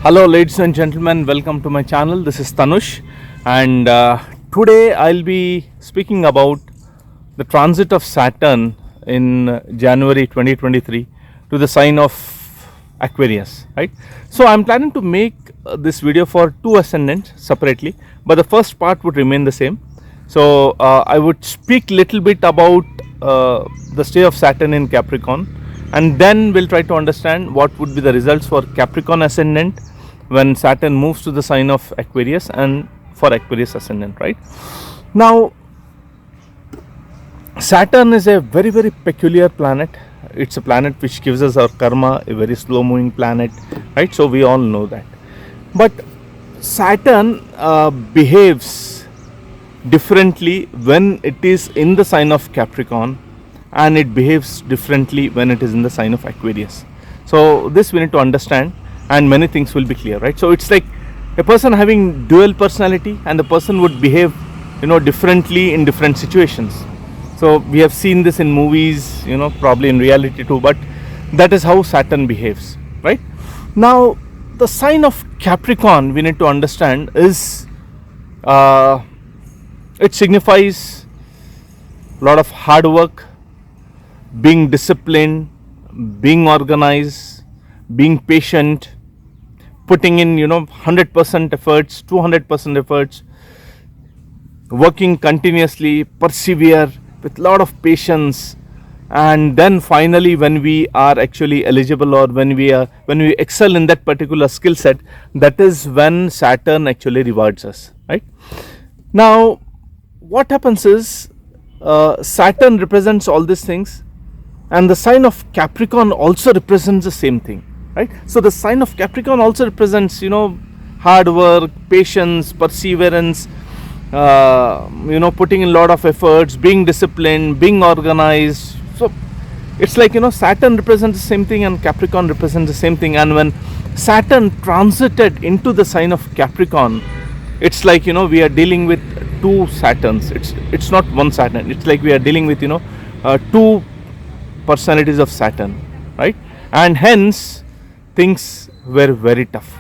Hello ladies and gentlemen, welcome to my channel. This is Tanush, and today I'll be speaking about the transit of Saturn in January 2023 to the sign of Aquarius, right? So I'm planning to make this video for two ascendants separately, but the first part would remain the same. So I would speak little bit about the stay of Saturn in Capricorn, and then we'll try to understand what would be the results for Capricorn Ascendant when Saturn moves to the sign of Aquarius and for Aquarius Ascendant, right? Now, Saturn is a very peculiar planet. It's a planet which gives us our karma, a very slow moving planet, right? So we all know that. But Saturn behaves differently when it is in the sign of Capricorn, and it behaves differently when it is in the sign of Aquarius. So this we need to understand, and many things will be clear, right? So it's like a person having dual personality, and the person would behave differently in different situations. So we have seen this in movies, probably in reality too, but that is how Saturn behaves, right? Now the sign of Capricorn, we need to understand, is it signifies a lot of hard work, being disciplined, being organized, being patient, putting in 100% efforts, 200% efforts, working continuously, persevere with a lot of patience, and then finally when we are actually eligible, or when we excel in that particular skill set, that is when Saturn actually rewards us, right? Now what happens is Saturn represents all these things, and the sign of Capricorn also represents the same thing, right? So the sign of Capricorn also represents hard work, patience, perseverance, putting in a lot of efforts, being disciplined, being organized. So it's like Saturn represents the same thing and Capricorn represents the same thing. And when Saturn transited into the sign of Capricorn, it's like we are dealing with two Saturns. It's not one Saturn. It's like we are dealing with two personalities of Saturn, right? And hence things were very tough.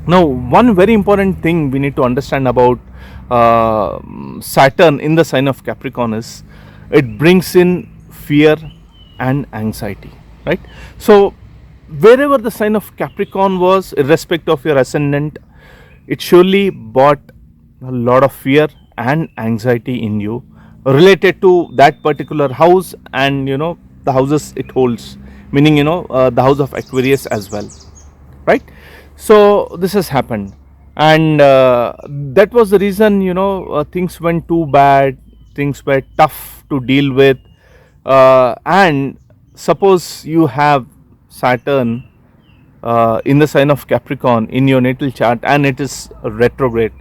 Now one very important thing we need to understand about Saturn in the sign of Capricorn is it brings in fear and anxiety, right? So wherever the sign of Capricorn was, irrespective of your ascendant, it surely brought a lot of fear and anxiety in you related to that particular house, and the houses it holds, meaning the house of Aquarius as well, right? So this has happened, and that was the reason things went too bad, things were tough to deal with, and suppose you have Saturn in the sign of Capricorn in your natal chart and it is retrograde,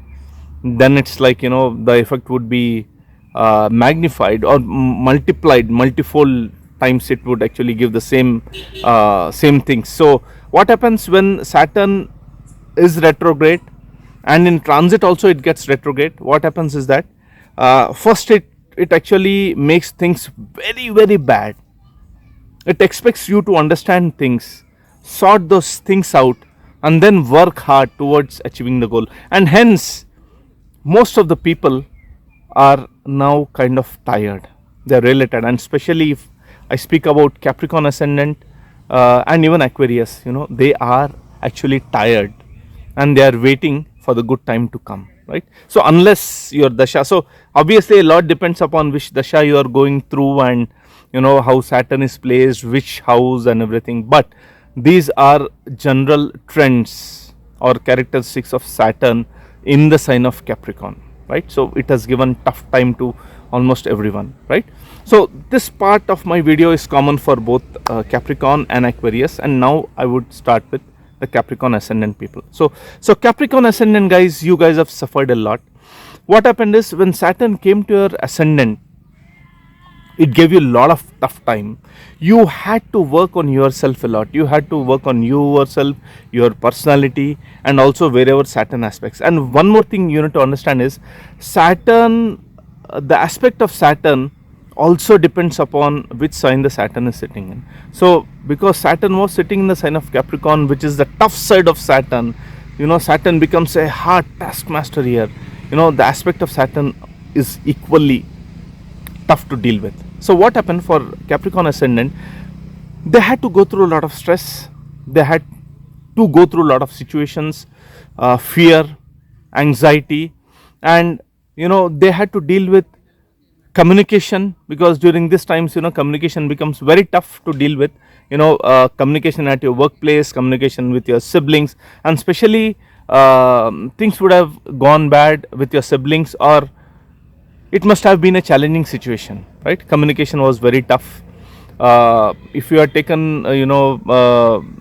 then it's like the effect would be magnified or multiplied multifold times. It would actually give the same things. So what happens when Saturn is retrograde, and in transit also it gets retrograde? What happens is that first it actually makes things very bad. It expects you to understand things, sort those things out, and then work hard towards achieving the goal. And hence most of the people are now kind of tired. They are related, and especially if I speak about Capricorn Ascendant and even Aquarius, they are actually tired and they are waiting for the good time to come, right? So unless your dasha, so obviously a lot depends upon which dasha you are going through, and how Saturn is placed, which house and everything, but these are general trends or characteristics of Saturn in the sign of Capricorn, right? So it has given tough time to almost everyone, right? So this part of my video is common for both Capricorn and Aquarius, and now I would start with the Capricorn Ascendant people. So Capricorn Ascendant guys, you guys have suffered a lot. What happened is when Saturn came to your ascendant, it gave you a lot of tough time. You had to work on yourself a lot. You had to work on yourself, your personality, and also wherever Saturn aspects. And one more thing you need to understand is Saturn, the aspect of Saturn also depends upon which sign the Saturn is sitting in. So because Saturn was sitting in the sign of Capricorn, which is the tough side of Saturn, Saturn becomes a hard taskmaster here. The aspect of Saturn is equally tough to deal with. So what happened for Capricorn Ascendant? They had to go through a lot of stress. They had to go through a lot of situations, fear, anxiety, and they had to deal with communication, because during this times communication becomes very tough to deal with. Communication at your workplace, communication with your siblings, and especially things would have gone bad with your siblings, or it must have been a challenging situation, right? Communication was very tough. If you had taken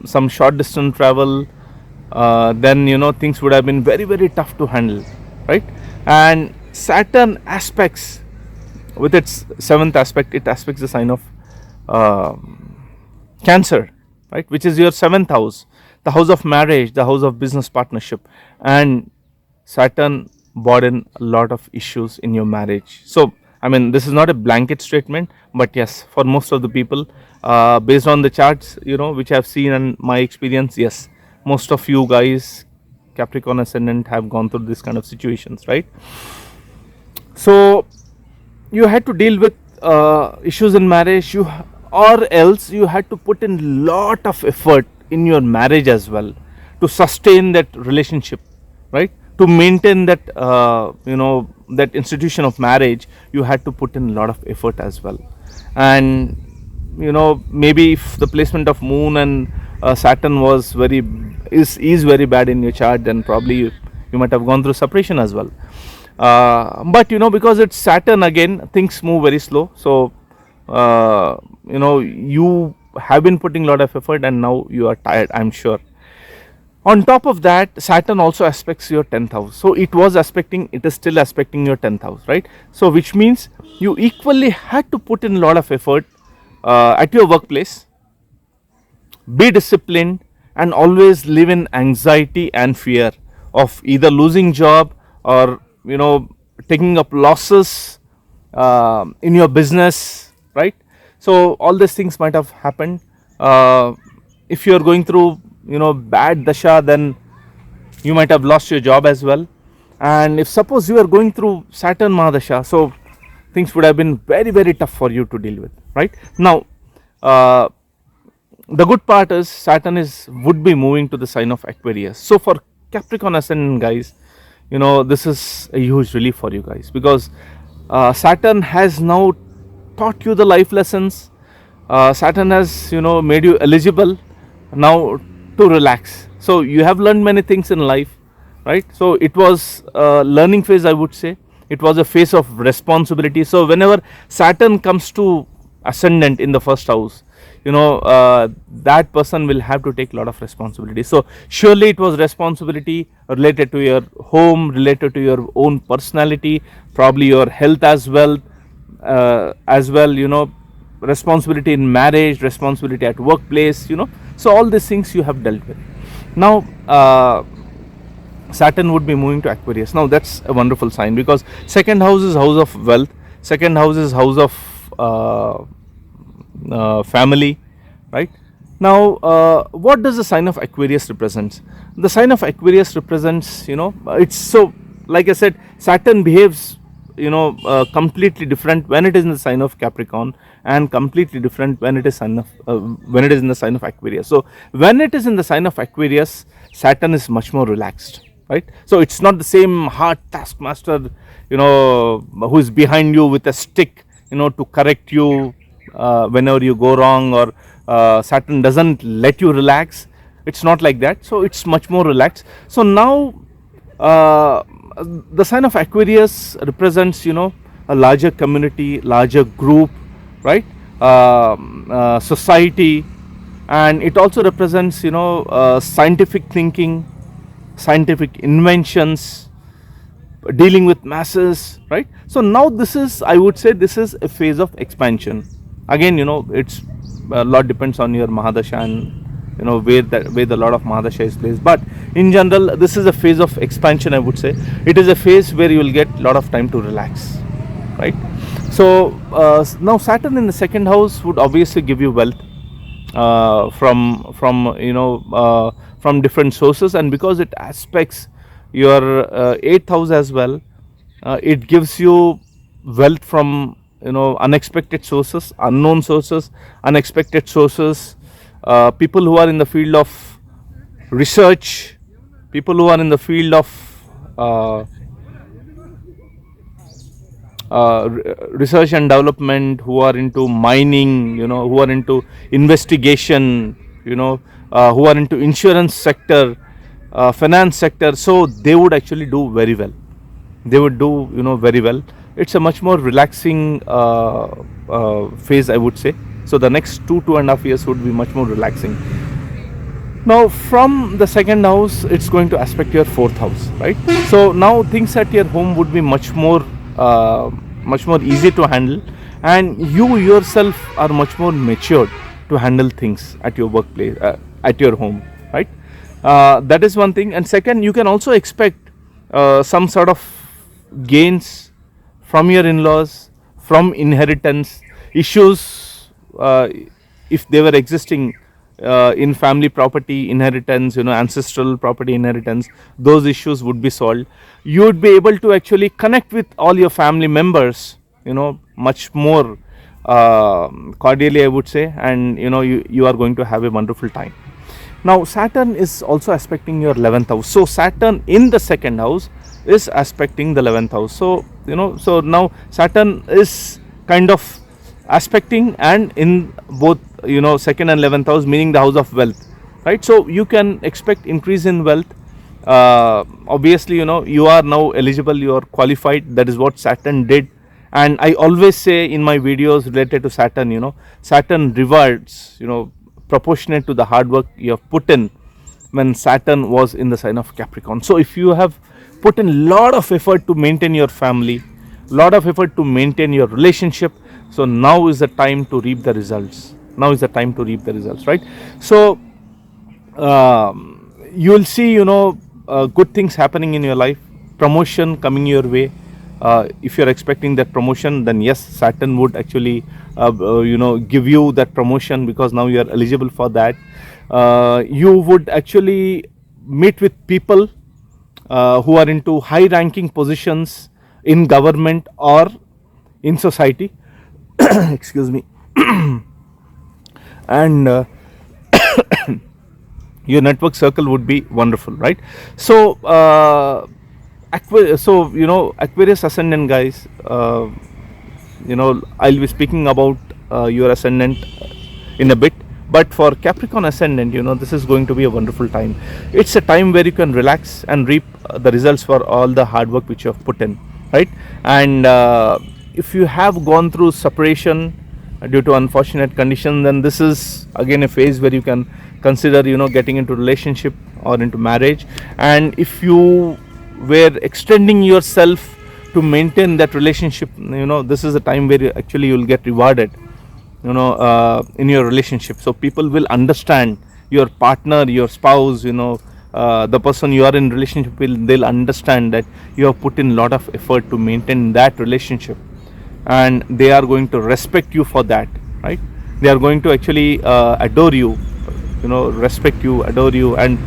some short distance travel, then things would have been very, very tough to handle, right? And Saturn aspects, with its seventh aspect, it aspects the sign of Cancer, right, which is your seventh house, the house of marriage, the house of business partnership. And Saturn brought in a lot of issues in your marriage. So I mean, this is not a blanket statement, but yes, for most of the people, based on the charts which I have seen and my experience, yes, most of you guys, Capricorn Ascendant, have gone through this kind of situations, right? So you had to deal with issues in marriage, or else you had to put in lot of effort in your marriage as well to sustain that relationship, right? To maintain that that institution of marriage, you had to put in a lot of effort as well. And maybe if the placement of Moon and Saturn was is very bad in your chart, then probably you might have gone through separation as well. But because it's Saturn, again things move very slow. So you have been putting a lot of effort, and now you are tired, I'm sure. On top of that, Saturn also aspects your 10th house. So it is still aspecting your 10th house, right? So which means you equally had to put in a lot of effort at your workplace, be disciplined, and always live in anxiety and fear of either losing job, or taking up losses in your business, right? So all these things might have happened. If you are going through bad dasha, then you might have lost your job as well. And if suppose you are going through Saturn Mahadasha, so things would have been very, very tough for you to deal with, right? Now the good part is Saturn would be moving to the sign of Aquarius. So for Capricorn Ascendant guys, this is a huge relief for you guys, because Saturn has now taught you the life lessons. Saturn has made you eligible now to relax. So you have learned many things in life, right? So it was a learning phase, I would say. It was a phase of responsibility. So whenever Saturn comes to Ascendant in the first house, that person will have to take a lot of responsibility. So surely it was responsibility related to your home, related to your own personality, probably your health as well, responsibility in marriage, responsibility at workplace, so all these things you have dealt with. Now Saturn would be moving to Aquarius. Now that's a wonderful sign, because second house is house of wealth, second house is house of family, right? Now what does the sign of Aquarius represents? The sign of Aquarius represents, it's, so like I said, Saturn behaves completely different when it is in the sign of Capricorn, and completely different when it is in the sign of Aquarius. So when it is in the sign of Aquarius, Saturn is much more relaxed, right? So it's not the same hard taskmaster who is behind you with a stick to correct you whenever you go wrong, or Saturn doesn't let you relax. It's not like that. So it's much more relaxed. So now the sign of Aquarius represents a larger community, larger group, right? Society, and it also represents scientific thinking, scientific inventions, dealing with masses, right? So now this is, I would say, this is a phase of expansion. Again, it's a lot depends on your Mahadasha and where the lot of Mahadasha is placed, but in general this is a phase of expansion, I would say. It is a phase where you will get a lot of time to relax, right? So now Saturn in the second house would obviously give you wealth from from different sources, and because it aspects your 8th house as well, it gives you wealth from unexpected sources, unknown sources, unexpected sources. People who are in the field of research, people who are in the field of uh, research and development, who are into mining, who are into investigation, who are into insurance sector, finance sector. So they would actually do very well. They would do very well. It's a much more relaxing phase, I would say. So the next 2.5 years would be much more relaxing. Now from the second house, it's going to aspect your 4th house, right? So now things at your home would be much more easy to handle, and you yourself are much more matured to handle things at your workplace, at your home, right? That is one thing. And second, you can also expect some sort of gains from your in-laws, from inheritance issues, if they were existing in family property inheritance, ancestral property inheritance, those issues would be solved. You would be able to actually connect with all your family members, much more cordially, I would say, and you are going to have a wonderful time. Now Saturn is also aspecting your 11th house. So Saturn in the second house is aspecting the 11th house. So so now Saturn is kind of aspecting and in both second and 11th house, meaning the house of wealth, right? So you can expect increase in wealth. Obviously you are now eligible, you are qualified. That is what Saturn did. And I always say in my videos related to Saturn, Saturn rewards proportionate to the hard work you have put in when Saturn was in the sign of Capricorn. So if you have put in lot of effort to maintain your family, lot of effort to maintain your relationship, so now is the time to reap the results. Now is the time to reap the results, right? So you will see good things happening in your life, promotion coming your way. If you're expecting that promotion, then yes, Saturn would actually give you that promotion, because now you are eligible for that. You would actually meet with people who are into high ranking positions in government or in society. Excuse me. And your network circle would be wonderful, right? So Aquarius Ascendant guys, I'll be speaking about your ascendant in a bit. But for Capricorn Ascendant, this is going to be a wonderful time. It's a time where you can relax and reap the results for all the hard work which you have put in, right? And if you have gone through separation due to unfortunate conditions, then this is again a phase where you can consider getting into relationship or into marriage. And if you were extending yourself to maintain that relationship, this is a time where you'll get rewarded in your relationship. So people will understand, your partner, your spouse, the person you are in relationship with, they'll understand that you have put in a lot of effort to maintain that relationship, and they are going to respect you for that, right? They are going to actually adore you, respect you, adore you, and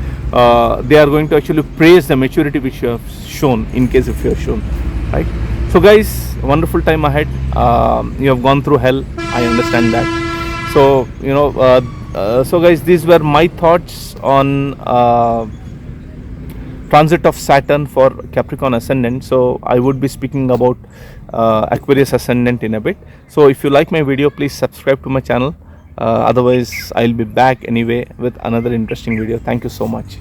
they are going to actually praise the maturity which you have shown, in case if you have shown, right? So guys, wonderful time ahead. You have gone through hell, I understand that. So so guys, these were my thoughts on transit of Saturn for Capricorn Ascendant. So I would be speaking about Aquarius Ascendant in a bit. So if you like my video, please subscribe to my channel. Otherwise I'll be back anyway with another interesting video. Thank you so much.